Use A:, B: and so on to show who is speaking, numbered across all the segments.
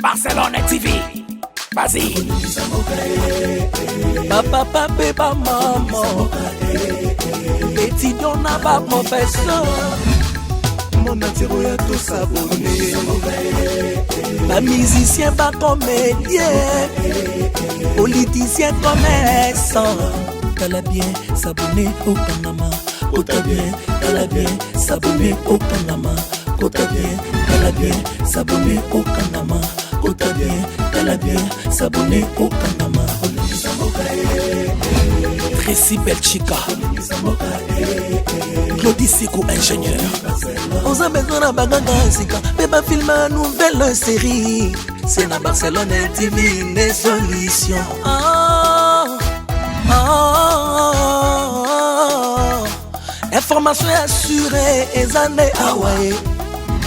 A: Barcelone TV. Vas-y. Papa, papa, maman. Étudiant n'a pas professeur.
B: Mon attiro ya tout s'abonner.
A: La musicien pas comédien. Politicien commerçant. T'as bien s'abonner au Panama. Kota bien, t'as bien s'abonner au Panama. Kota bien, t'as bien s'abonner au Panama. Kota bien, t'as bien s'abonner au Panama. Tracy Belchica, Claudie Sikou ingénieur. On a besoin d'un bagage, mais pas filmer une nouvelle série. C'est dans Barcelone TV, les solutions. Information assurée et années Hawaii.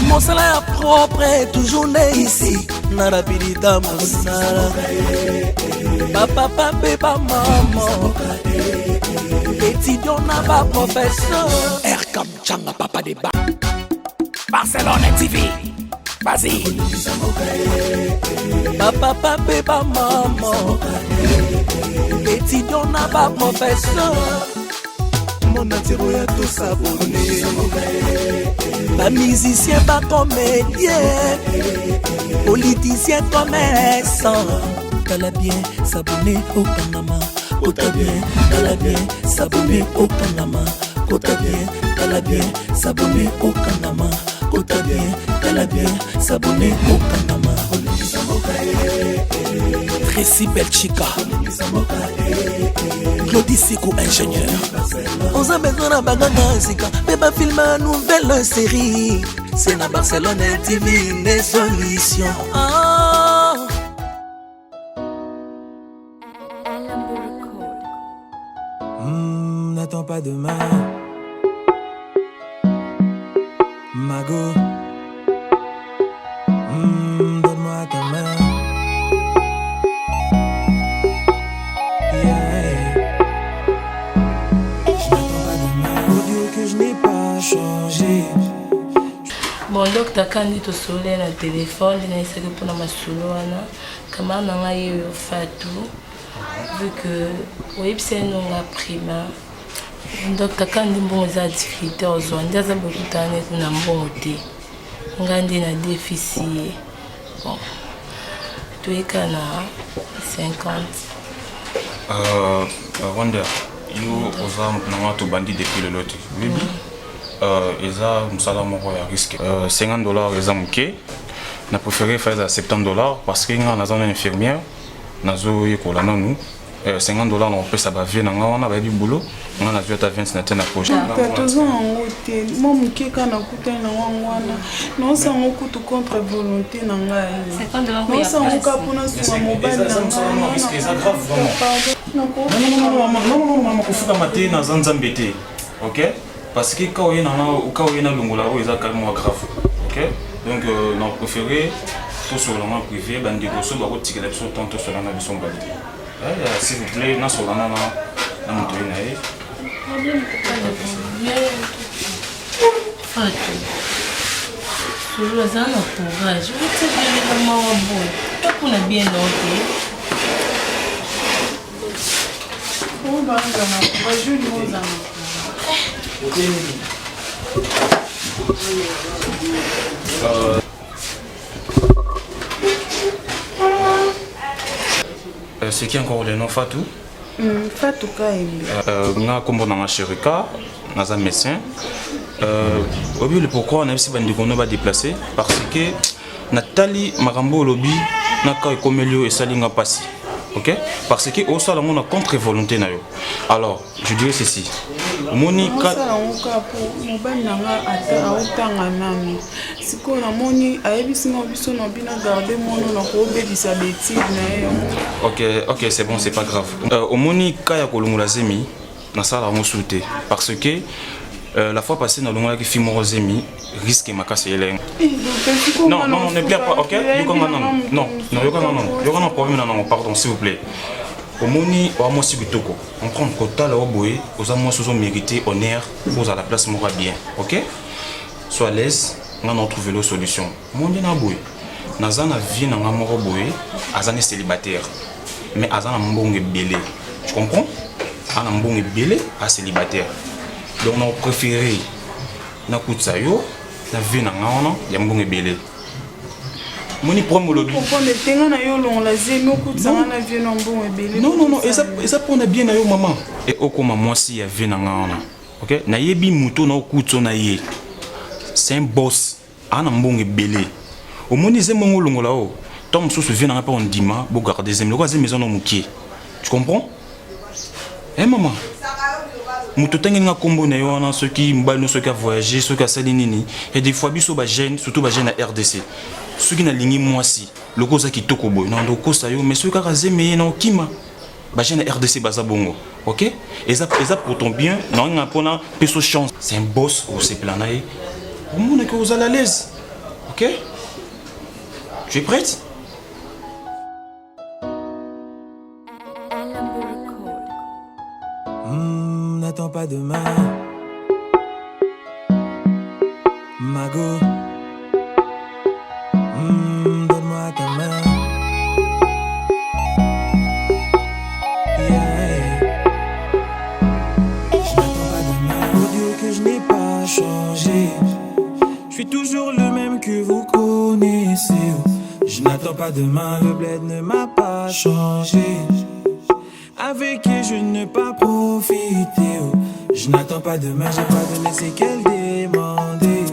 A: Mon salaire propre est toujours né ici. Narapidita Moussala. Papa, papa, maman. Étudiant n'a pas professeur. Erkam Changa, papa des bas. Barcelone TV. Vas-y. Papa, papa, maman. Étudiant n'a pas professeur.
B: Mon attiro ya tout s'abonner.
A: La musicien pas comédien. Politicien commerçant. T'as bien s'abonner au Panama. Kota bien, t'as bien s'abonner au Panama. Kota bien, t'as bien s'abonner au Panama. Kota bien, t'as bien s'abonner au Panama. Tracy Belchica, Claudie Sikou ingénieur. On a besoin d'un bagage, mais pas filmer une nouvelle série. C'est dans Barcelone TV, les solutions.
B: N'attends pas demain. Mago. Donne-moi ta main.
C: Bon, donc t'as quand tu soleil na téléphone, tu n'as essayé pour ma soloana. Comment on a eu Fatou, vu que oui c'est nous la prima. Donc t'as quand tu bon les difficultés aux zones, déjà ça beaucoup d'années na bon côté. Ngandi na déficit. Bon, tu es kana 50.
D: Wonder, you osa mpenanga to bandi depuis le lot. Oui. Eza musala moko ya risque. $50 eza muke. Na préféré faire $70 parce que nga naza une infirmière. Nazo yekola nanu. $50 on peut ça ba vie nanga wana ba di boulot. Nga nazo ta 20 na tena poche.
E: Tozo ngote. Mo muke kana kuta na wana. Non sa ngokutu contre volonté na nga.
C: $50
E: non sa ngoka pona sur mobile na nga.
D: C'est grave vraiment. Non, maman kufuka maté na zanzambete. OK? Parce que quand on est dans le longola, il y a carrément grave. Ok? Donc, on préféré tout sur le moment privé, ben des gosses, bah votre ticket d'absence tant sur la navigation validée. S'il vous plaît, na sur la nana, na monter naïf.
C: Fatou, sur le zan courage, vous êtes bien vraiment bon. Pas qu'on a bien noté.
E: On va en jouer nos amis.
D: C'est qui encore le nom Fatou?
E: Fatou Kaembe.
D: Nga kombo na Chérika, naza médecin. Le pourquoi on a aussi bandi qu'on va déplacer parce que Nathalie Marambo lobby n'a qu'à commelio et salinga passi. Ok? Parce que au sol on a contre volonté na yo. Alors, je dirais ceci. Monica
E: mobali nanga ata autanga nami siko na moni ayebisi nga biso na bina garder mono na kobebisa betide na ye.
D: Ok, c'est bon, c'est pas grave. Au Monica ya kolongola zemi na sala mo souté parce que la fois passée na longola ki fimo zemi risque makasi yeleng. Non, ne pleure pas, ok? Non, problème non, pardon, s'il vous plaît. Au moni, on prend le quota là au boé, aux amours sous mérité, honneur, vous à la place moral bien, ok? Sois à l'aise, on a trouvé la solution. Mon bien à boé. naza na vie na nga moko boye aza ne célibataire mais aza na mbongo ebele, tu comprends? Ana mbongo ebele a célibataire, donc na préféré na kutsa yo na vie na nga wana ya mbongo ebele. Moni promo lobi.
E: Comprendre tenga na yo longola zemi okutsa na vie na mbongo ebele.
D: Non non non, eza pona bien na yo maman. Et okoma mwasi ya vie na nga wana. OK? Na yebi muto na okutso na ye. C'est un boss. Ana mbongo ebele. Au moni zemi ngolongola o. Tom sous vie na nga pa ondima, bo garder zemi. Lokwa zemi maison no mukie. Tu comprends? Eh maman. Muto tangi nga kombo na yo wana ceux qui mbalo ceux qui a voyagé, ceux qui a sali nini. Et des fois biso ba jeune, surtout ba jeune na RDC. Ceux qui na lingi mwasi, loko za kitoko boy. Non ndoko sa yo, mais ceux qui a zemi na okima. Ba jeune na RDC baza bongo. OK? Et ça pour ton bien, non nga pona peso chance. C'est un boss au se planaye. Au monde que vous allez à l'aise. OK? Tu es prête?
A: N'attends pas demain, Mago. Donne-moi ta main. Yeah. Je n'attends pas demain. Pour dire que je n'ai pas changé. Je suis toujours le même que vous connaissez. Je n'attends pas demain. Le bled ne m'a pas changé. Avec qui je ne pas profiter. Je n'attends pas demain, j'ai pas donné c'est qu'elle demandait.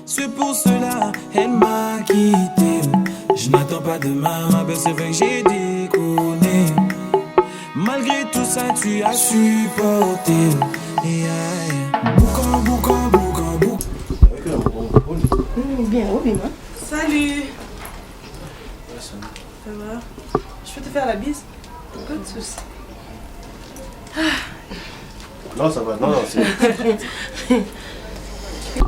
A: C'est pour cela elle m'a quitté. Je n'attends pas demain, ma belle c'est vrai que j'ai déconné. Malgré tout ça tu as supporté. Boucan, boucan, boucan, boucan.
F: Bien, oui, ma.
E: Salut. Ça va? Je peux te faire la bise? Pas de soucis.
B: Non, ça va, non, c'est...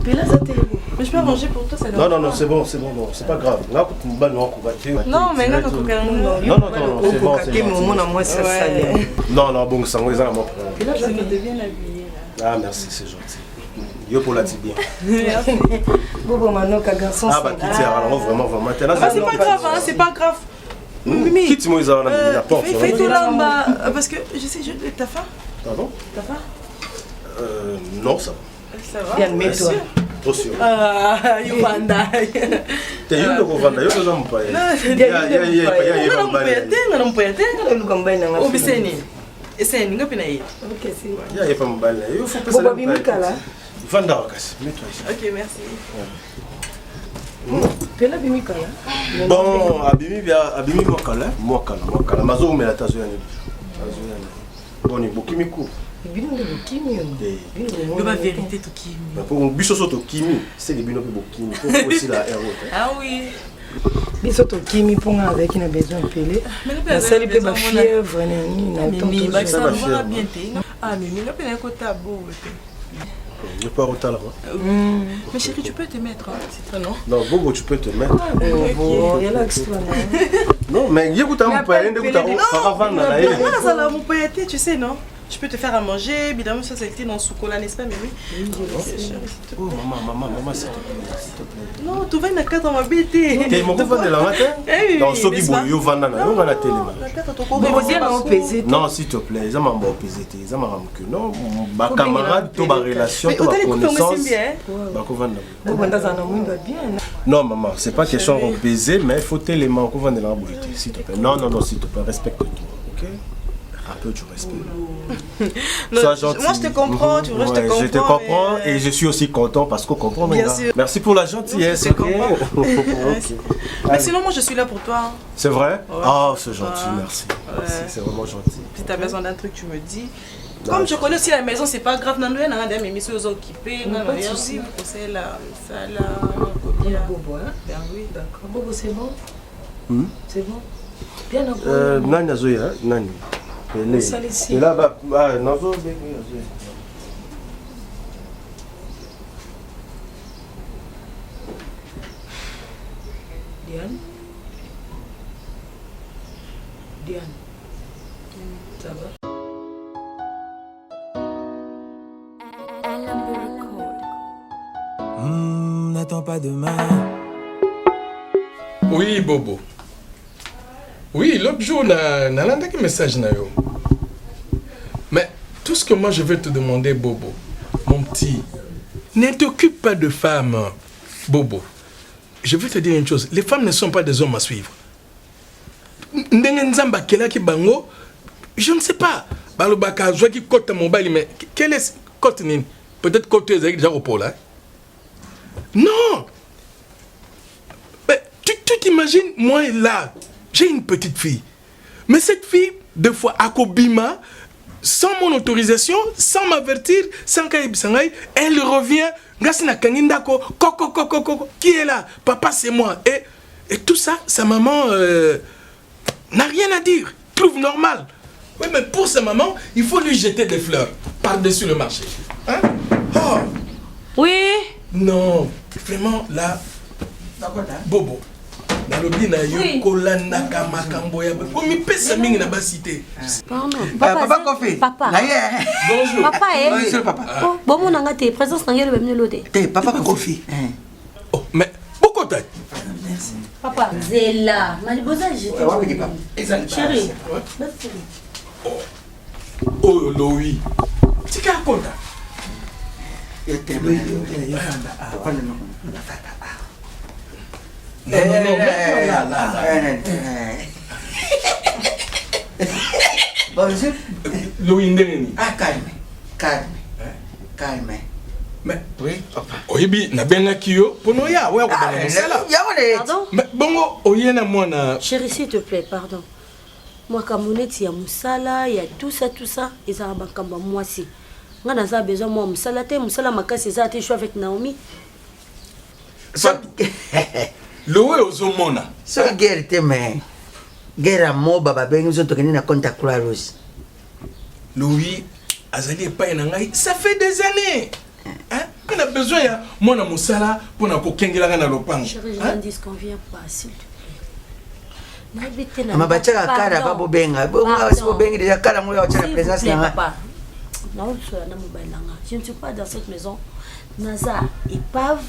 F: Mais là, ça t'est...
E: Mais je peux arranger pour toi, ça
B: Non, non, non, c'est bon, non, c'est pas grave. Là,
E: Non, mais là,
B: non, c'est bon, c'est bon. Non, non, bon, ça va, moi.
E: Et là, je m'étais bien habillée.
B: Ah, merci, c'est gentil. Yo pour la tibia.
F: Bobo Manoka, garçon.
B: Ah, bah, quitte, alors vraiment, vraiment.
E: Ah, c'est pas grave, hein, c'est pas grave. Mimi,
B: quitte-moi, ils ont la porte.
E: fais tout là en bas, parce que je sais, t'as faim?
B: Pardon?
E: T'as faim?
B: Non, ça va.
E: Ça va?
F: Bien, mets-toi.
B: Trop sûr.
E: Ah, Yubanda.
B: T'es eu le Rovanda, yo les hommes pas.
E: Ok, merci.
B: Bon, Abimi Mokala. Mazo me la tazo yani. Bon, ni bokimiku.
E: La vérité, tout qui.
B: Pour un biso to kimi, c'est les bino bokimi. Pour aussi la héros.
E: Ah oui.
F: Bisoto kimi ponga avec une besoin pelé. La salle peut ba fièvre na
E: Mimi, bah ça va bien té. Ah Mimi, là peine ko tabou.
B: Je peux arrêter là.
E: Mais chérie, tu peux te mettre, c'est toi non?
B: Non, Bobo, tu peux te mettre.
F: Relax-toi.
B: Non, mais écoute, on peut aller écouter
E: mon pailleté, tu sais non? Je peux te faire à manger, évidemment ça c'était dans ce chocolat, n'est-ce pas Mimi?
B: Oh maman, s'il te plaît.
E: Non, tu vas dans dans ma bêtise.
B: T'es mon copain de la matin? Dans ce qui bouille, yo vanda na, yo vanda télé. Non, s'il te plaît, ça m'a bon pesé, ça m'a que non, ma camarade, to ma relation, to ma connaissance. Ba ko vanda. Non maman, c'est pas question de baiser, mais il faut tellement ko vanda la beauté, s'il te plaît. Non, s'il te plaît, respecte-toi, OK? Un peu du respect. Sois gentil.
E: Moi je te comprends, tu vois, je te comprends.
B: Je te comprends et je suis aussi content parce qu'on comprend. Bien sûr. Merci pour la gentillesse.
E: Mais sinon moi je suis là pour toi.
B: C'est vrai? Oh c'est gentil, merci. C'est vraiment gentil.
E: Si tu as besoin d'un truc, tu me dis. Comme je connais aussi la maison, c'est pas grave. Non, on a des émissions occupées. Non, il y a aussi c'est la salle.
F: Bobo, hein?
E: Oui,
F: d'accord. Bobo, c'est bon? C'est bon? Bien
B: Nani Azoya, Nani. Et là, Nazo,
F: Diane, ça va?
A: N'attends pas demain,
G: Oui, Bobo. Oui, l'autre jour, on a un message. Mais tout ce que moi je veux te demander, Bobo, mon petit, ne t'occupe pas de femmes, Bobo. Je veux te dire une chose, les femmes ne sont pas des hommes à suivre. Je ne sais pas. Mais quel est côté? Peut-être côté déjà au pôle. Non. Mais tu t'imagines, moi là, j'ai une petite fille. Mais cette fille, deux fois, à Kobima, sans mon autorisation, sans m'avertir, sans qu'elle revient. Qui est là? Papa, c'est moi. Et tout ça, sa maman n'a rien à dire. Trouve normal. Oui, mais pour sa maman, il faut lui jeter des fleurs par-dessus le marché. Hein? Oh.
H: Oui.
G: Non, vraiment, là, Bobo. Pardon.
H: Papa Kofi. Papa.
G: Bonjour.
H: Papa,
G: Bonjour, papa.
H: Bon, mon angate, présence n'a rien de l'autre.
G: Papa Kofi. Oh, mais beaucoup de
H: Papa, Zéla. Malibosa, chérie.
G: Oh, Louis. Tu qu'à compte. Non, bonjour. Louis Ndengeni.
I: Ah, calme.
G: Mais, oui, papa. Oyebi, na benga kiyo, pono ya, ouais,
H: Pardon?
G: Mais bongo, oyena mwana.
H: Chérie, s'il te plaît, pardon. Moi, comme on est, il y a Moussala, il y a tout ça, et ça va comme moi aussi. On a besoin, moi, Moussala, ma casse, c'est ça, je suis avec Naomi.
G: Loué aux homona.
I: So, guerre, mais. Guerre à moi, baba, ben, nous autres, on a contact Croix-Rouge.
G: Louis, Azali pas un ça fait des années. Hein? On a besoin de mon Moussala pour nous kengela na lopang.
H: Chérie, je m'en dis qu'on vient pas, s'il te plaît.
I: Ma bacha akara babo benga. Bonga si benga déjà kala mo ya la présence là.
H: Je ne suis pas dans cette maison. Naza épave,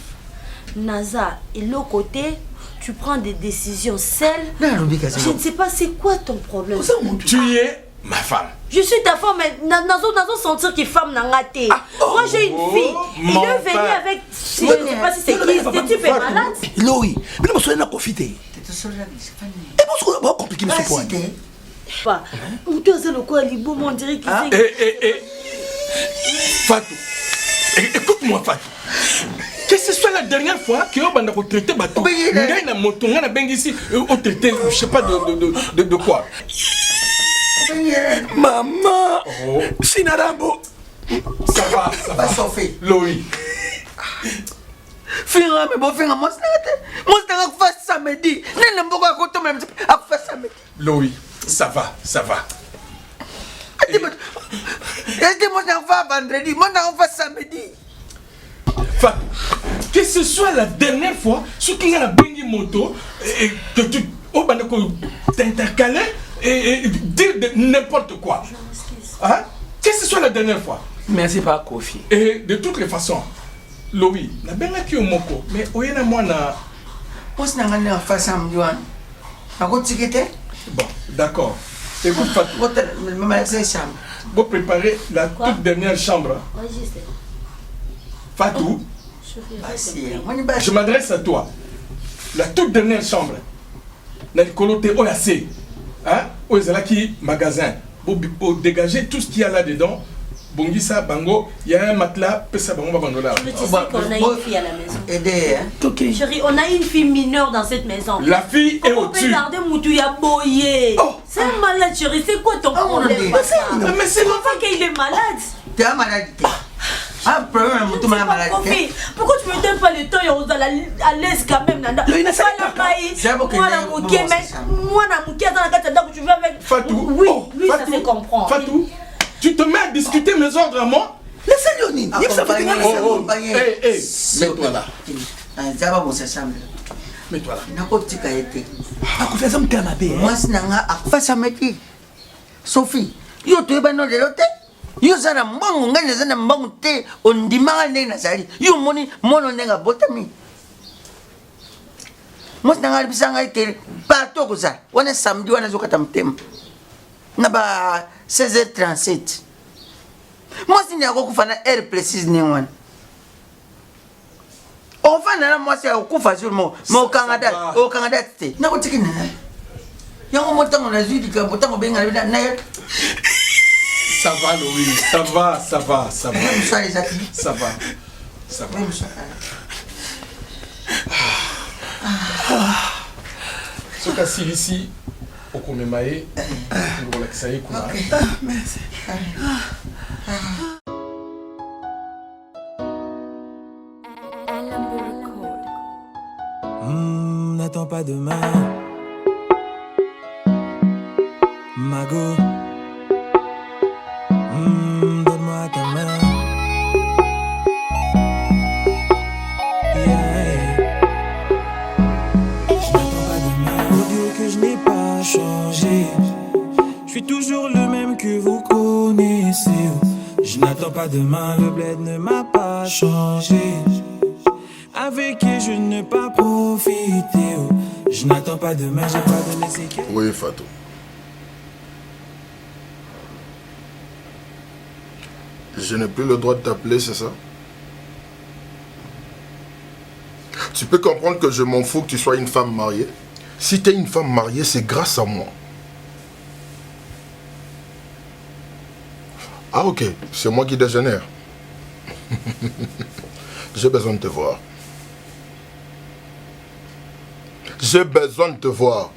H: Naza et l'autre côté, tu prends des décisions seule. Je ne sais pas c'est quoi ton problème.
G: Tu es ma femme.
H: Je suis ta femme, mais Nazo sentir qu'il femme n'a raté. Moi j'ai une fille. Il est venu avec. Je ne sais pas si c'est qui. Tu es malade.
A: Louis, mais nous sommes profiter. Et vous avez compliqué ce point.
H: Pas. Où tu as le quoi, Libo, on dirait qu'il
G: Fatou, écoute-moi Fatou. Que ce soit la dernière fois que on a traité bateau. On a moto, on a bien ici, on traité, je sais pas de quoi.
A: Maman, Sinarambo.
G: Ça va,
I: Sophie.
G: Louis.
I: Finra, mais bon, finra, moi, c'est un face samedi. N'est-ce pas quoi quand même à face samedi.
G: Louis, ça va.
I: Est-ce que moi, j'en fais vendredi, moi, j'en fais samedi.
G: Fatou, que ce soit la dernière fois, ce qui a bengi moto, et que tu t'intercalais et dire n'importe quoi. Hein? Que ce soit la dernière fois.
A: Merci pas Kofi.
G: Et de toutes les façons, Louis, na benga ki omoko, mais oyena mwana.
I: Moi, c'est un face samedi.
G: Bon, d'accord. Écoute Fatou, vous préparez la toute dernière chambre. Fatou, je m'adresse à toi. La toute dernière chambre. Dans le coloté OAC, hein, au Zalaki magasin, pour dégager tout ce qu'il y a là-dedans. Bongisa, Bango, il y a un matelas, Pessa Bango, Bangola.
H: Tu sais qu'on a une fille à la maison.
I: Aidez, hein.
H: Chérie, on a une fille mineure dans cette maison.
G: La fille est au-dessus.
H: On peut garder Moutouya Boye. C'est un malade, chérie. C'est quoi ton problème?
G: Mais c'est
H: mon enfant qu'il est malade.
I: Tu es malade. Ah, problème, tout le malade.
H: Pourquoi tu me donnes pas le temps et on est à l'aise quand même, Nanda? Moi, la Mouké, dans la carte que tu veux avec.
G: Fatou.
H: Oui, lui, ça se comprend.
G: Fatou, tu te mets à discuter mes ordres à moi?
A: Laissez Léonine.
G: Mets-toi là.
I: Mets-toi là.
A: Moi,
I: c'est Sophie, yo tu es pas non de l'autre. Yo zana mbangu ngane zana mbangu te ondimanga ndenge nazali. Yo moni mono ndenga botami. Moi c'est dans bisanga que partout comme ça. On est samedi on a zokata mtema. Na ba 16h37. Moi si nyako kufana heure précise ni wana. Enfin na moi c'est kufa sur mo Canada, au Canada té. Na ko tikina. Yango motango na zui dika motango benga na.
G: Ça va Louis, ça va. Ça va. Ce cas ici, au Komemae, pour relaxer.
I: Merci.
A: N'attends pas demain, Mago. Donne-moi ta main. Je n'attends pas demain. Pour dire que je n'ai pas changé. Je suis toujours le même que vous connaissez. Je n'attends pas demain. Le bled ne m'a pas changé. Avec qui je n'ai pas profité. Je n'attends pas demain. J'ai pas donné séquelles.
J: Oui, Fatou. Je n'ai plus le droit de t'appeler, c'est ça? Tu peux comprendre que je m'en fous que tu sois une femme mariée. Si tu es une femme mariée, c'est grâce à moi. Ah ok, c'est moi qui dégénère. J'ai besoin de te voir. J'ai besoin de te voir.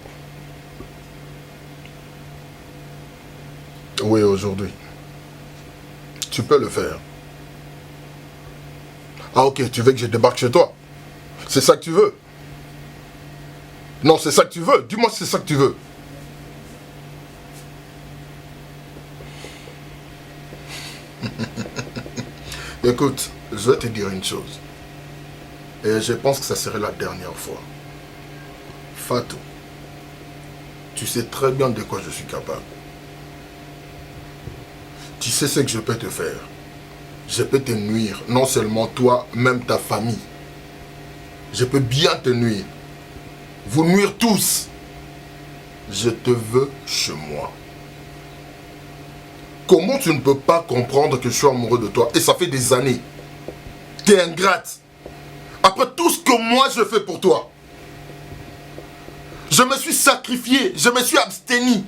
J: Oui, aujourd'hui. Tu peux le faire. Ah ok, tu veux que je débarque chez toi? C'est ça que tu veux? Non, c'est ça que tu veux. Dis-moi si c'est ça que tu veux. Écoute, je vais te dire une chose. Et je pense que ça serait la dernière fois. Fatou, tu sais très bien de quoi je suis capable. Tu sais ce que je peux te faire. Je peux te nuire, non seulement toi, même ta famille. Je peux bien te nuire. Vous nuire tous. Je te veux chez moi. Comment tu ne peux pas comprendre que je suis amoureux de toi? Et ça fait des années. T'es ingrate. Après tout ce que moi je fais pour toi. Je me suis sacrifié, je me suis abstenu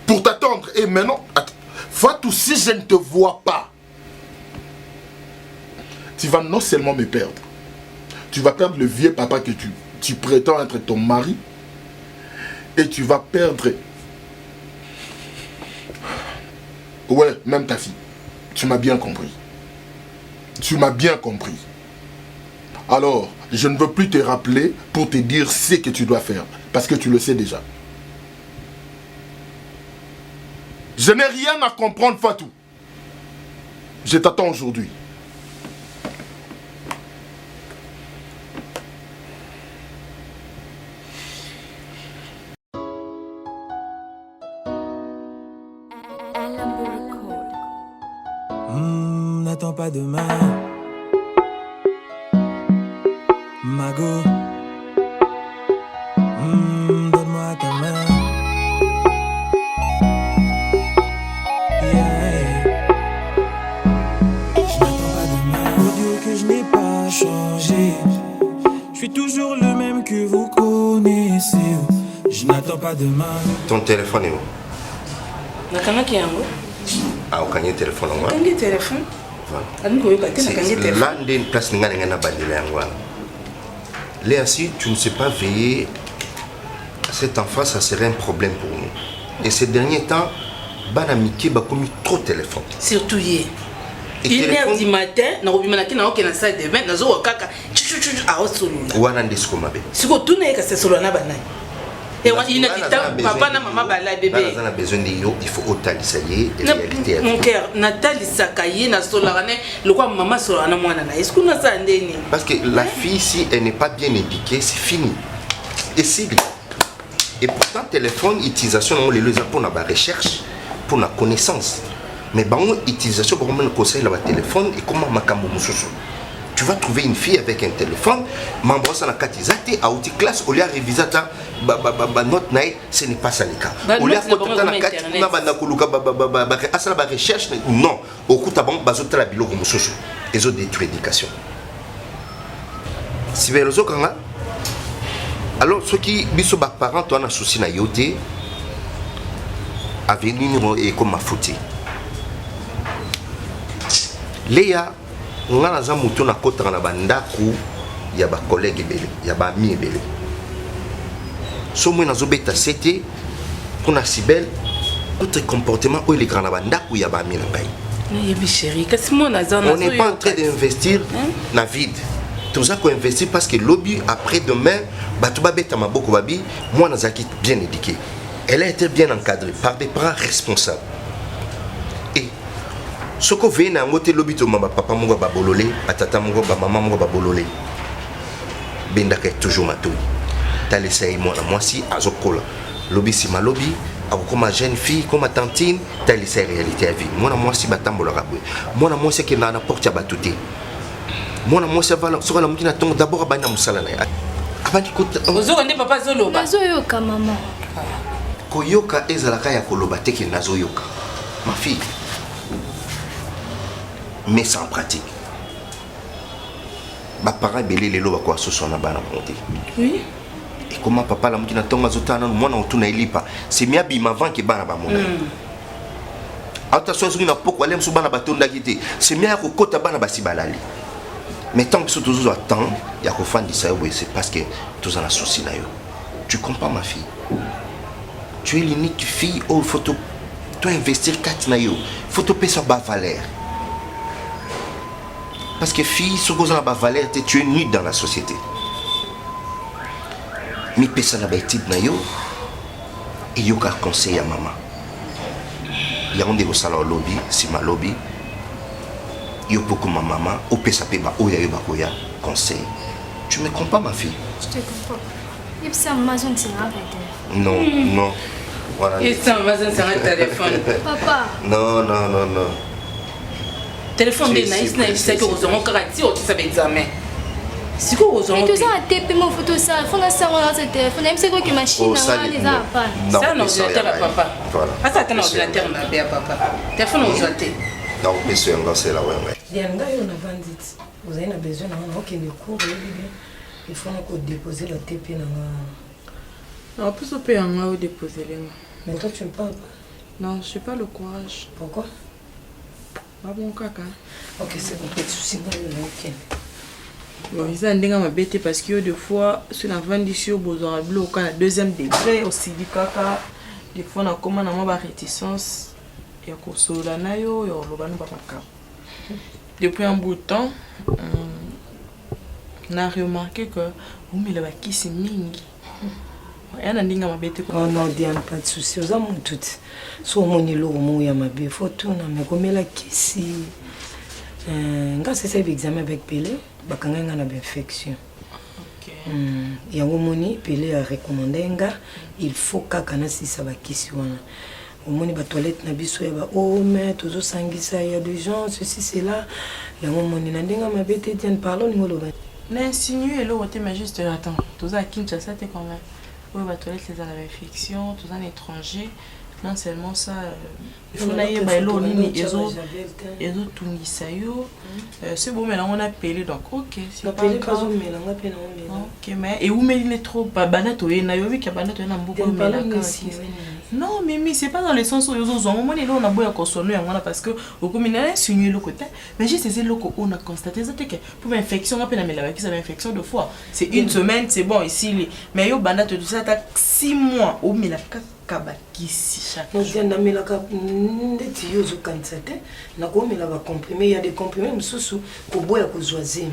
J: pour t'attendre. Et maintenant, Fatou, si je ne te vois pas, tu vas non seulement me perdre, tu vas perdre le vieux papa que tu prétends être ton mari, et tu vas perdre, ouais, même ta fille. Tu m'as bien compris. Tu m'as bien compris. Alors, je ne veux plus te rappeler pour te dire ce que tu dois faire, parce que tu le sais déjà. Je n'ai rien à comprendre, Fatou. Je t'attends aujourd'hui.
A: N'attends pas demain, Mago. Donne-moi ta main. Je n'attends pas demain. Pour dire que je n'ai pas changé. Je suis toujours le même que vous connaissez. Je n'attends pas demain.
K: Ton téléphone est où?
F: Nakanga qui est en haut.
K: Ah, au cagné téléphone en haut.
F: Nakanga téléphone.
K: Là, il y a une place qui est en haut. Léa, si tu ne sais pas veiller à cet enfant, ça serait un problème pour nous. Et ces derniers temps, Banamiki a commis trop de téléphone.
F: Surtout hier. 1h du matin, na robimana na okena salle de bain, na zo kaka a osolula.
K: Wana ndisiko mabe.
F: Siko tuna eka se solana banai. Et il a dit papa na maman bala bébé.
K: On a besoin de yo, il faut autant essayer et réalité.
F: Mon cœur, Nathalie Sakaye na solana le quoi maman solana mwana na. Est-ce qu'on a ça ndeni?
K: Parce que la fille si elle n'est pas bien éduquée, c'est fini. Et c'est et pourtant téléphone utilisation on les pour la recherche, pour la connaissance. Mais bon utilisation pour me conseiller le téléphone et comment makambo mususu. Tu tu vas trouver une fille avec un téléphone, m'embrasse à la catizate, à outil classe, au lieu de réviser note naï, ce n'est pas ça le cas. Au lieu de recherche, non. Au coup, tu as la bilo comme soso. Ils ont détruit l'éducation. Si vous avez alors, ceux qui sont parents, tu as un souci na yoté, avenir et comme ma faute. Léa, on a un mouton à côté de la bande, il y a des collègues, il y a des amis. Si on a un bêta, c'était pour la Sibelle, notre comportement où il est grand la bande, où il y a des amis. On n'est pas en train d'investir dans la vie. Tout ça qu'on investit parce que lobby après demain, moi, Nazaki bien éduqué. Elle a été bien encadrée par des parents responsables. Et ce qu'on veut, c'est que lobby, papa, mon gars, bololé, tata, mon gars, maman, mon gars, bololé. Bendaka est toujours ma touille. T'as laissé moi, si, à Zokola. Lobby, c'est ma lobby. Comme ma jeune fille, comme ma tantine, t'as laissé la réalité à vie. Moi, si, batambo la raboué. Moi, c'est que n'a n'importe quoi batouté. Moi, c'est sur la moutina tombe d'abord à Bana Moussalana.
F: Ozoka papa Zoloba.
H: Nazoyoka maman.
K: Koyoka ezalaka ya koloba te ke nazoyoka. Ma fille. Mais sans pratique. Ba parents belé lelo ba kwa soso na bana monter.
F: Oui.
K: Et comment papa la moutina tombe azotana moi na otuna ilipa. C'est mia bima avant ke bana ba mona. Attention sur na poko alem su bana batonda kité. C'est mia ko kota bana basibalali. Mais tant que ce toujours attend, il y a qu'au fan de ça, c'est parce que tu as un souci. Tu comprends ma fille? Tu es l'unique fille où il faut investir 4 naïos. Il faut te payer sa valeur. Parce que fille, ce que tu as la valeur, tu es nue dans la société. Mais payer ça la bêtise naïo, et il y a un conseil à maman. Il y a un des salons lobby, c'est ma lobby. Il y a beaucoup ma maman, au PSAP, au Yayobakoya, conseil. Tu me comprends, ma fille?
H: Je te comprends. Il y a un mazon qui s'est arrêté.
K: Non, non. Voilà.
F: Il y a un mazon qui s'est arrêté téléphone.
H: Papa.
K: Non.
F: Téléphone de Naïs, c'est que vous aurez encore à dire que ça va examen. C'est quoi vous aurez?
H: Tu as un TP, mon photo, ça. Il faut que ça soit sur téléphone. Même si c'est une machine, ça
F: c'est un ordinateur à papa. Voilà. C'est un ordinateur à papa. Téléphone aux autres.
K: Non, mais c'est un gars, c'est là, ouais.
L: Il y a un gars qui a vendu. Vous avez besoin de cours. Il faut déposer le TP.
E: Non, plus au pays, on va déposer les mains.
L: Mais toi, tu ne parles pas?
E: Non, je n'ai pas le courage.
L: Pourquoi?
E: Pas bon caca.
L: Ok, c'est bon, peut-être souci.
E: Bon, ils ont dit ma bête parce que des fois, sur la vente d'ici au besoin de l'eau, quand le deuxième degré, aussi du caca, des fois, on a comme une réticence. Il y a un peu de depuis un bout de temps, on a remarqué que vous me l'avez qui c'est mingi. Il y a un dingue ma bête.
L: Oh non, Diane, pas de souci. Vous avez tout. Soit mon îlot, mon yamabe, il faut tout. Mais comme il a qui si. Quand c'est ça l'examen avec Pelé, bah quand il y a une infection. Il y a un moni Pelé a recommandé un gars, il faut qu'un si ça va qui si on. Au moins, les toilettes, oh, mais toujours sanguissa, il y a des gens, ceci, c'est là. Il y a un moment, il y a des gens qui m'ont dit, parlons, nous allons.
E: L'insinué, là, mais juste, attends, tous à Kinshasa, t'es quand même. Oui, les toilettes, c'est à l'infection, tous à l'étranger. Non seulement ça, il faut aller à l'eau, ils ont tout mis ça. C'est bon, mais là, on a payé, donc, ok.
L: On a payé, pas on met, on a payé.
E: Ok, mais et où met il est trop, banato, il y a eu qui a banato, il y a beaucoup de non, mais c'est pas dans le sens où ils ont on a beau consommer parce que au commun a signé le côté mais juste c'est le on a constaté que pour une infection on peut la mettre qui une infection de foie c'est une semaine c'est bon ici mais yo banda tout ça t'as 6 mois au mila kabaki si chaque
L: jour on mila ka ndeti yo zo kansate na ko mila ba comprimé il y a des comprimés msusu ko boya ko zoazim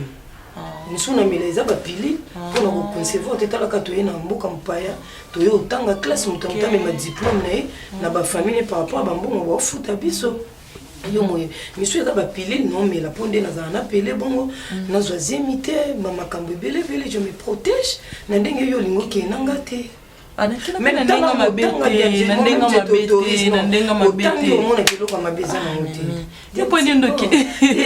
L: nous na mila za ba pili pour na conserver teta la ka to yena mboka mpaya to yo tanga classe mutamta mais ma diplôme na ba famille par rapport ba mbongo ba futa biso yo moye misu ya ba pili non mais la ponde na za na pele bongo na zoazimité ba makambo belé je me protège na ndenge yo lingo ke nanga te
E: Mais na ndenga mabete, na ndenga mabete, na ndenga mabete.
L: Omona kiloko mabeza na ngote.
E: Ti poni ndoki.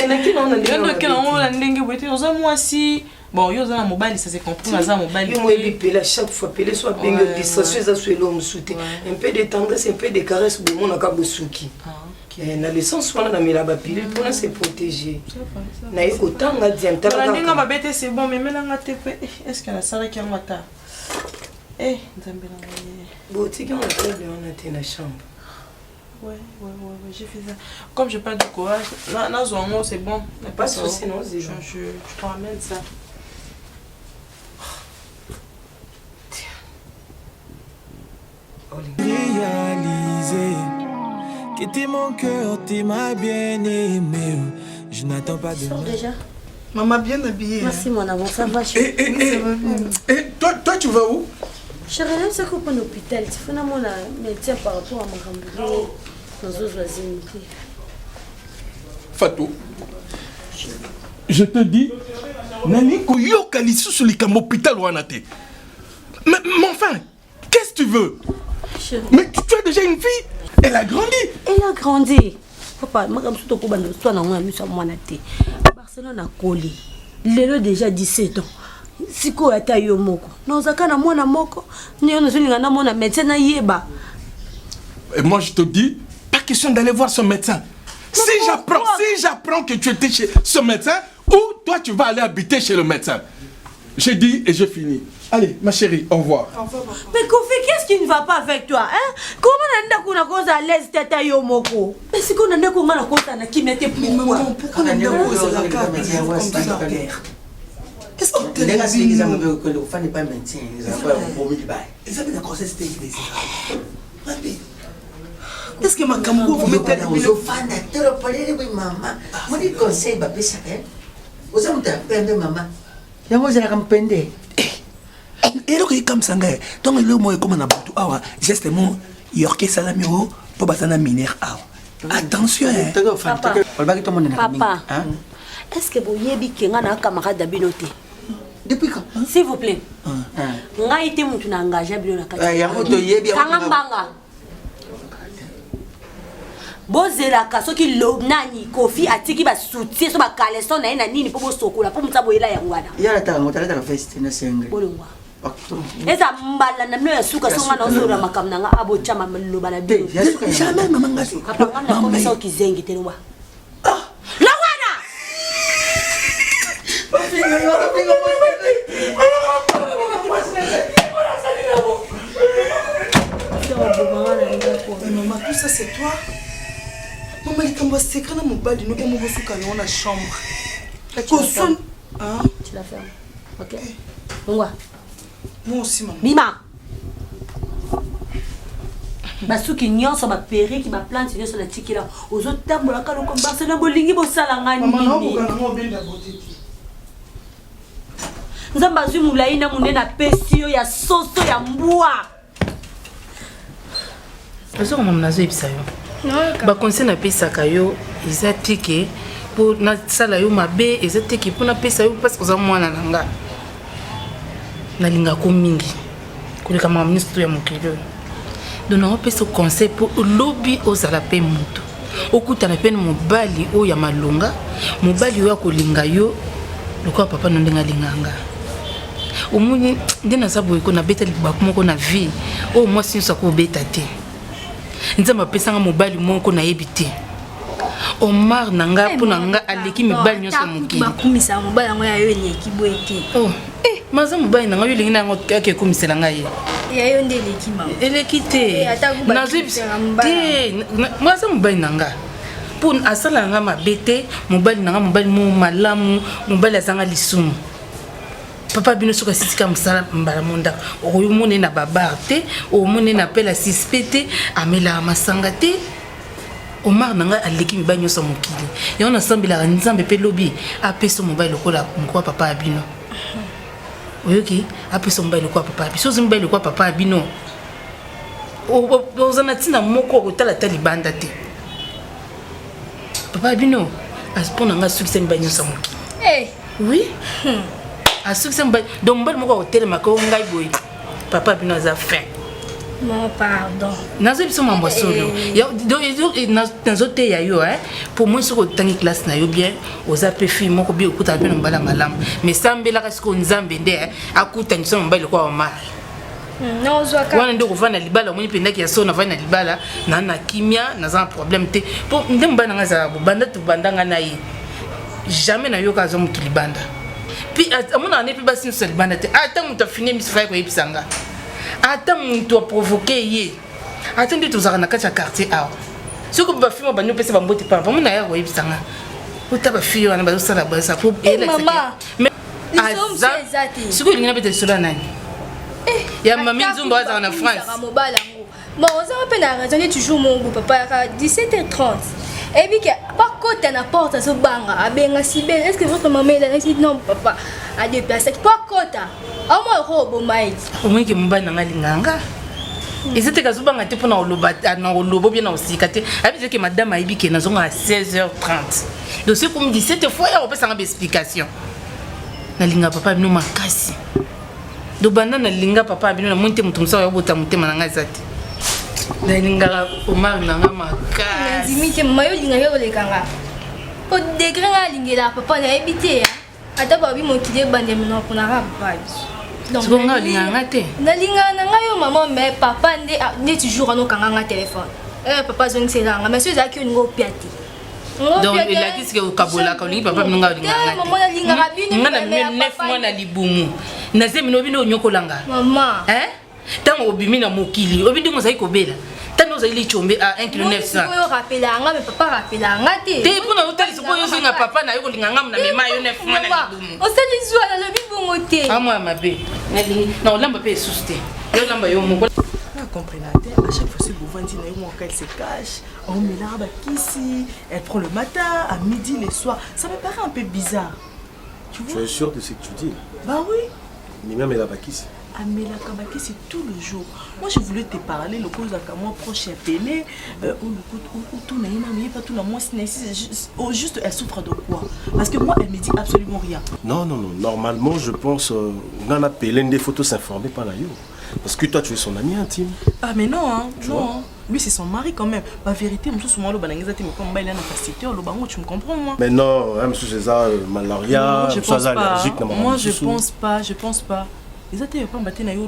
L: Na kina na ndenga.
E: Ndoki na ngona ndenge bete oza mwasi. Bon, yo za na mobile ça se comprend na za mobile.
L: Yo moi bipela chaque fois pelé soit bien distraction ça soit l'homme souté. Un peu de tendresse, un peu de caresse pour mon ka bosuki. Na l'essence wana na mela ba pile pour se protéger. Na yeko tanga dianta
E: na ndenga mabete c'est bon mais melanga tepe. Est-ce que la sara ki ngata? Eh, nzambe na ngaye.
L: Bon, tu quand on a été dans la chambre.
E: Ouais, j'ai fait ça. Comme j'ai pas de courage, là, c'est bon.
L: Pas de soucis, non, c'est
E: je te ramène ça.
A: Réaliser que t'es mon cœur, t'es ma bien-aimée. Je n'attends pas de
H: Sors déjà.
G: Maman bien habillée.
H: Merci mon amour, ça va.
G: Toi tu vas où?
H: Chérie, c'est qu'on peut l'hôpital. Tu fais mon médecin par rapport à ma rambouille. Nos autres voisins.
G: Fatou, je te dis, Nani Koyoka lisusu likam hôpital wanate. Mais enfin, qu'est-ce que tu veux? Mais tu as déjà une fille. Elle a grandi.
H: Elle a grandi. Papa, je suis tout le monde. Barcelone a collé. Il a déjà 17 ans. Si ko ata yo moko nozaka na mwana moko ni on zolinga na mwana médecin na yeba.
G: Et moi je te dis pas question d'aller voir ce médecin. Si j'apprends que tu étais chez ce médecin ou toi tu vas aller habiter chez le médecin. J'ai dit et je finis. Allez ma chérie, au revoir.
H: Mais Kofi, qu'est-ce qui ne va pas avec toi hein? Comment nanda kuna cause à l'aise tata yo moko? Mais si qu'on nanda ko ngana cause na qui mettait pourquoi nanda cause la carte comme ça?
I: Qu'est-ce que tu as dit? Les gens veulent que le fan n'est pas médecin, ils ont pas un de bail. Ils ont une grossesse technique. Est-ce que ma camarade vous mettez dans le fan à tout le palais de maman? Moi, je conseille, bah, ça, hein? Vous avez un peu maman. Il y a moi, j'ai la campagne.
A: Et donc, comme ça, donc le mot est comme un aboutou. Ah, justement, yorké salamiro pour batana minère. Attention,
H: Papa. Est-ce que vous avez dit un camarade d'Abinoté?
I: Depuis quand?
H: S'il vous plaît. Nga été moutou na engagé Abino na kati. Kangambanga. Bozela ka soki lo nani Kofi atiki ba soutien so ba caleçon na ina nini po bosokola po mutsa boyela ya ngwana.
I: Yala ta ngotala ta fest na sengre.
H: Bolongwa. Eza mbala na mno ya suka so ngana osora makamna nga abo chama mlo bala bi.
A: Jamais maman ngasu.
H: Papa ngana ko so kizengi telwa.
E: Maman, tout ça c'est toi. Maman, il est secret dans mon bal, nous avons dans la chambre.
H: Tu la fermes. Ok. Moi
E: aussi, maman.
H: Bima. Basuki nyonso ba peri ki ba plante nyonso na tikila. Ozo tambola kalo ko Barcelona bolingi bosala ngani.
E: Maman, on bien la beauté.
H: Nzamba zwi mulai na munena pesi yo ya soso ya mbwa.
F: Parce que maman nazo ebisa yo. Ba conseil na pesa kayo ezatike pour na sala yo mabe ezatike pour na pesa yo parce que za mwana nanga. Na linga ko mingi. Koleka mama ministre ya mokelo. Dona on pesa conseil pour lobby ozala pe mutu. Okuta na pene mobali o ya malonga, mobali yo akolinga yo lokwa papa no ndenga linganga. Omuni ndena sabo ko na beta libako moko na vie o moi si ça ko beta te. Nzamba pesanga mobali moko na yebite. Omar nanga pona nga aleki mibali nyonso moki.
M: Bakumisa mobali ngo ya yo leki boete.
F: Oh, maza mobali nanga yo lingi na ngo ke komisela nga ye.
M: Ya yo nde leki ma.
F: Eleki te. Te, maza mobali nanga. Pour asala nga mabete, mobali nanga mobali mo malamu, mobali azanga lisumu. Papa bino soka sitika musala mbala monda. Oyo mone na babarte, o mone na pela suspecté, amela masanga te. Omar nanga aleki mibali nyonso mokili. Ya on asambela nzambe pe lobi, apeso mobali lokola ngwa papa abino. Oyoki, apeso mobali lokola papa abino. Sozo mobali lokola papa abino. Ozana tina moko otala tali banda te. Papa abino, aspona nga succès mibali nyonso mokili.
M: Eh,
F: oui. A succès mobali, donc mobali moko otele makao ngai boy. Papa abino za fin.
M: Non, pardon.
F: Nazo biso mambo solo. Nazo te ya yo pour moi soko tangi classe na yo bien oza pe fille moko bi okuta pe mbala malam. Mais sambela kasi ko nzambe nde akuta nso mbala kwa mal.
M: Non, zoaka.
F: Wana ndo kuvana libala moni penda ki yaso na vana libala na kimia na za problème te. Pour ndemba na ngaza banda tu banda ngana yi. Jamais na yo ka zo mutu libanda. Puis amona ne pe basi nso libanda te. Ata mutu finir misfa ko yipsanga. Ata mutu a provoquer ye. Ata ndi tuzaka na kati ya quartier awa. Soko ba fimo ba nyopesa ba mboti pa. Mona ya ko yipsanga. Uta ba fiyo wana ba sala ba sa pour elle. Mais azati. Soko linga bete solo nani. Ya mami nzumba waza na France.
M: Bon, on s'en rappelle la raison toujours mon papa à 17h30. Et puis par côté na porte so banga abenga si belle. Est-ce que votre maman elle a dit non papa a déplacé par côté. Au moins robo mai.
F: Au moins que mbana ngalinganga. Ezete kazubanga te pona oloba na olobo bien na osika te. Abi que madame aibi ke nazonga à 16h30. Donc c'est comme 17 fois ya opesa nga explication. Na linga papa bino makasi. Do banda na linga papa bino na monte mutu msa ya bota mutema na ngazati. Na linga Omar na nga makasi.
M: Nazimi ke mayo linga yo lekanga. Po degré nga lingela papa na ebité ya. Ata ba bi mo kide bande mino pona rapa. Donc
F: nga linga ngate.
M: Na linga na nga yo maman mais papa ne toujours ano kanga nga téléphone. Papa zong selanga mais ceux qui ngo piati.
F: Donc il a dit que kabola ka lingi papa minonga linga ngate.
M: Maman na linga rabini.
F: Nga na 9 mois na libumu. Na zemino bino nyokolanga.
M: Maman.
F: Tango obimi na mokili obindi mozali kobela tango ozali chombe à 1 kg 900
M: oyo rapela nga mais papa rapela nga te
F: te pona utali soko yo singa papa na yo kolinga ngam na mema yo 9 mois na libumu
M: osali zwa na lobi bongo te
F: amwa mabe na olamba pe suste yo lamba yo moko
E: na comprenate à chaque fois c'est Bouvandi na yo mon elle se cache on met l'arbre ici elle prend le matin à midi le soir ça me paraît un peu bizarre
B: tu es sûr de ce que tu dis
E: bah oui
B: mais même elle a pas qu'ici
E: Amela Kabaki, c'est tout le jour. Moi, je voulais te parler, le cause à moi proche appelé, ou tout n'a pas tout la moi, juste elle souffre de quoi? Parce que moi, elle me dit absolument rien.
B: Non, normalement, je pense qu'on a appelé des photos s'informer par la yo. Parce que toi, tu es son ami intime.
E: Ah, mais non, hein, non. Lui, c'est son mari quand même. La vérité, je suis le banangazate, mais comme il a une facilité, tu me comprends, moi.
B: Mais non, monsieur César, malaria,
E: je pense pas.
B: Allergique,
E: moi, je pense pas. Ils étaient pas battus na yo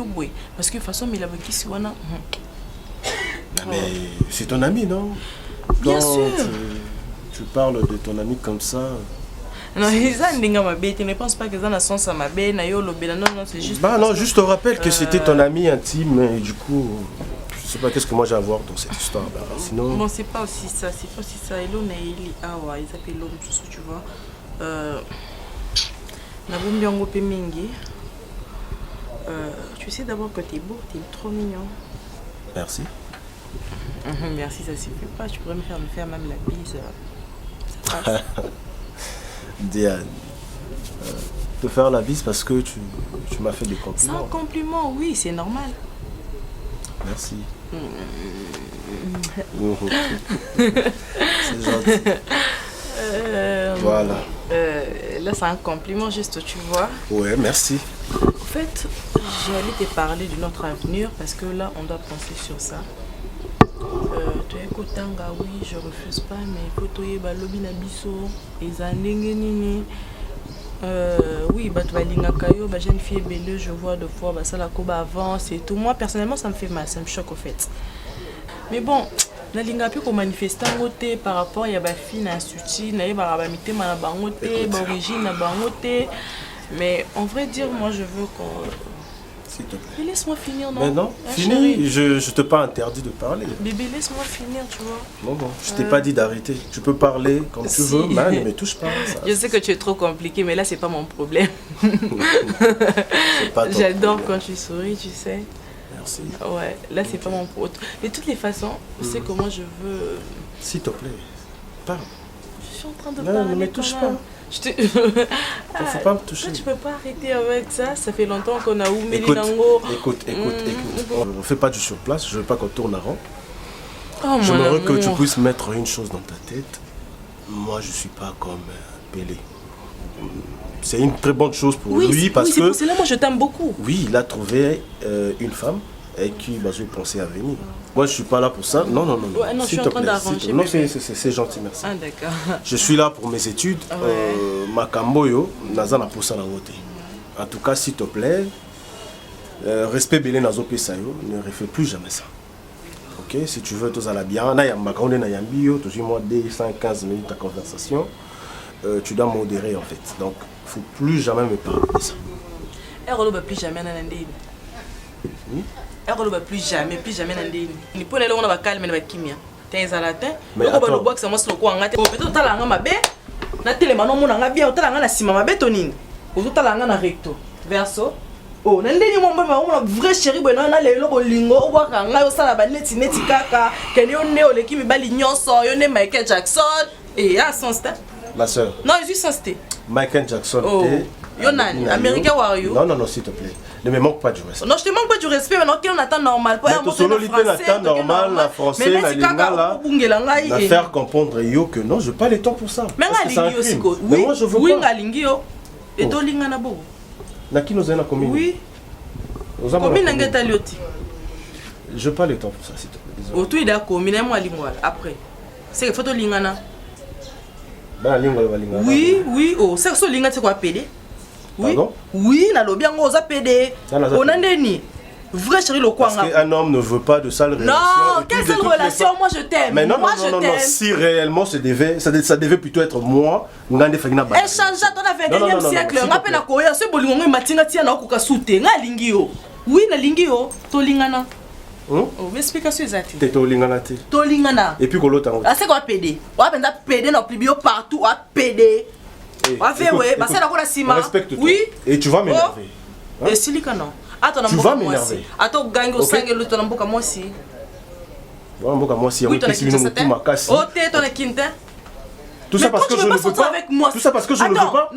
E: boy parce que façon mais la qui si wana
B: mais c'est ton ami non
E: bien sûr
B: tu parles de ton ami comme ça
E: non ils ont ndinga ma bête ne pense pas que ça na sens à ma bête na yo lobela non c'est juste
B: bah non juste te rappelle que c'était ton ami intime et du coup je sais pas qu'est-ce que moi j'ai à voir dans cette histoire bah, sinon
E: bon c'est pas aussi ça et l'on est awa ils appellent l'homme tu vois na bombi yango pe mingi. Tu sais d'abord que tu es beau, tu es trop mignon.
B: Merci.
E: Merci, ça suffit pas. Tu pourrais me faire même la bise. Ça passe.
B: Diane, te faire la bise parce que tu m'as fait des compliments.
E: C'est un compliment, oui, c'est normal.
B: Merci. C'est gentil. Voilà.
E: Là, c'est un compliment juste, tu vois.
B: Ouais, merci.
E: En fait, j'allais te parler de notre avenir parce que là, on doit penser sur ça. Tu es Kotanga, oui, je refuse pas, mais Kotoye, Balobi Nabiso, Ezanengenini. Oui, Batwalinga Kayo, jeune fille belle, je vois deux fois, ça la coba avance et tout. Moi, personnellement, ça me fait mal, ça me choque au fait. Mais bon. Na linga pi ko manifester ngote par rapport ya ba fille na institut na ba ba mitema na bangote ba origine na bangote mais en vrai dire moi je veux qu'on
B: s'il te plaît.
E: Mais laisse-moi finir non.
B: Mais non, finis, je t'ai pas interdit de parler.
E: Bébé laisse-moi finir tu vois.
B: Bon, je t'ai pas dit d'arrêter. Tu peux parler quand tu veux, mais ne me touche pas. Ça,
E: je sais que tu es trop compliqué mais là c'est pas mon problème. J'adore quand tu souris, tu sais.
B: Merci.
E: Ouais, là c'est pas mon pote. De toutes les façons, c'est que moi je veux.
B: S'il te plaît, parle.
E: Je suis en train de parler.
B: Ne me touche pas. Faut pas me toucher.
E: Toi, tu peux pas arrêter avec ça. Ça fait longtemps qu'on a oumé
B: les
E: dango.
B: Écoute. On fait pas du surplace. Je veux pas qu'on tourne à rond.
E: Oh,
B: j'aimerais que tu puisses mettre une chose dans ta tête. Moi, je suis pas comme Pelé. C'est une très bonne chose pour lui parce que...
E: c'est là moi je t'aime beaucoup.
B: Oui, il a trouvé une femme. et qui bah, je pensais à venir. Moi, je suis pas là pour ça. Non, non, non. non.
E: Ouais, non, je suis en train d'arranger.
B: Non, c'est gentil, merci.
E: Ah, d'accord.
B: Je suis là pour mes études. Makamboyo, Nazana pour ça la voter. En tout cas, s'il te plaît, respect belé Nazo Pesayo, ne refais plus jamais ça. Ok, si tu veux, tous à la bien. Na yamba, on est na yambio, toujours moi 215 minutes de conversation. Tu dois modérer en fait. Donc, il ne faut plus jamais me parler de ça.
E: Elle ne va plus jamais dans l'indé. Elle ne va plus jamais l'indé. Il faut aller on va calmer le kimia. T'es à la tête. Mais on va le boire que ça moi sur quoi on a. Peut-être t'as la ngama bé. Na télémano mon ngama bien. T'as la ngama sima ma bétonine. Ou t'as la ngama recto. Verso. Oh, n'indé ni mon vrai chéri bueno na le lobo lingo. O boire ngama yo sala ba neti kaka. Keni on ne o le kimi bali nyonso. Yo ne Michael Jackson. Et à son stade.
B: Ma soeur.
E: Non, je suis censé.
B: Michael Jackson.
E: Oh. Yonan, Américain Wario.
B: Non, non, non, s'il te plaît. Ne me manque pas du respect.
E: Non, je te manque pas du respect, mais on attend normal.
B: Mais tout solo l'idée n'attend normal, la français, la lingala. La faire comprendre yo que non, je n'ai pas le temps pour ça.
E: Mais moi, je veux pas. Oui, Ngalingio. Et toi, Lingana Bo.
B: Naki nous a combien?
E: Oui. Combien d'engagés lioti?
B: Je n'ai pas le temps pour ça, s'il te plaît.
E: Oh, tu es d'accord, mais moi, après. C'est que photo Lingana. Oui, oui, oh, c'est ça linga c'est quoi PD? Oui. Pardon? Oui, na lo bien oza PD. On a ndeni. Vrai chéri le quoi?
B: Parce qu'un homme ne veut pas de sale relation.
E: Non, quelle sale relation? Moi je t'aime.
B: Mais non, non, non, non, si réellement ça devait plutôt être moi, ngande fagina ba.
E: Échange dans le 21e siècle, on appelle à Koya, ce bolingo matinga tia na okuka sute, nga lingio. Oui, na lingio, to lingana. Oh, explication exacte.
B: T'es tolingana.
E: Tolingana.
B: Et puis qu'on l'autre.
E: Ah c'est quoi PD? On va penser PD dans plibio partout, on PD. On va faire ouais, bah c'est la quoi la cima.
B: Respecte-toi.
E: Oui.
B: Et tu vas m'énerver.
E: Et silika non. Attends,
B: tu vas m'énerver.
E: Attends, gagne au 5 et l'autre dans boka moi aussi.
B: Voilà boka moi aussi.
E: Oui, toi qui
B: tu m'as cassé.
E: Oh, t'es ton quinte.
B: Tout ça parce que je ne veux pas. Tout ça parce que je ne veux pas.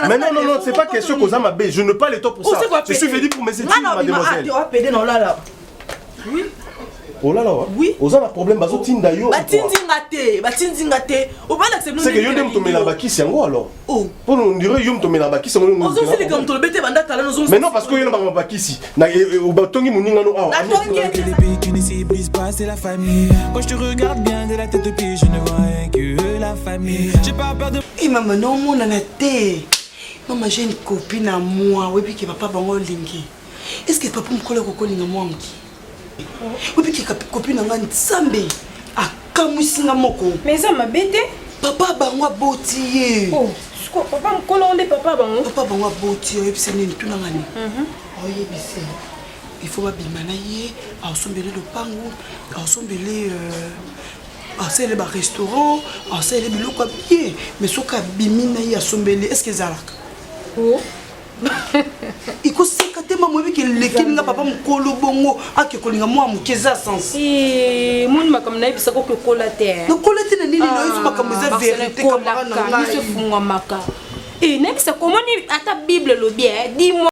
B: Mais non, non, non, c'est pas question que ça m'a bé. Je ne pas le temps pour ça. Je suis venu pour mes études, mademoiselle.
E: Oui.
B: Oh là là.
E: Oui.
B: Aux a un problème, bazo tinda yo.
E: Batindingate.
B: C'est que yo dem to mela bakisi yango alors. Oh. Pour nous dire yo to mela bakisi yango.
E: Ozo c'est comme to le bete banda tala nous.
B: Mais non parce que yo na bakisi. Na o batongi muninga no ah.
A: Les pays qui ne s'ébrisent pas, c'est la famille. Quand je te regarde bien de la tête aux pieds, je ne vois rien que la famille. J'ai pas peur de.
N: Et maman non mon anate. Maman j'ai une copine à moi, oui puis qui papa bango lingi. Est-ce que papa me colle au colinga moi mki? Oui puis qui copine nga nsambe. Akamusinga moko.
M: Mais ça m'a bêté.
N: Papa bango botiye.
M: Oh, papa me colle on papa bango.
N: Papa bango botiye et puis c'est nini tout nangani. Oh yebise. Il faut babimana ye, asombele le pango, asombele c'est le restaurant, c'est le biloko bien, mais ce ka bimina ye asombele, est-ce que zalaka?
M: Oh.
N: Il faut sekate maman bi ke lekinga papa mukolo bongo akekolinga moi mukeza sens.
M: Eh, mon makam na bisa ko kola te.
N: No kola te na nini no iso makam za vérité kamara na ngai.
M: Eh, n'est-ce comment ni ata Bible lo bien, dis-moi.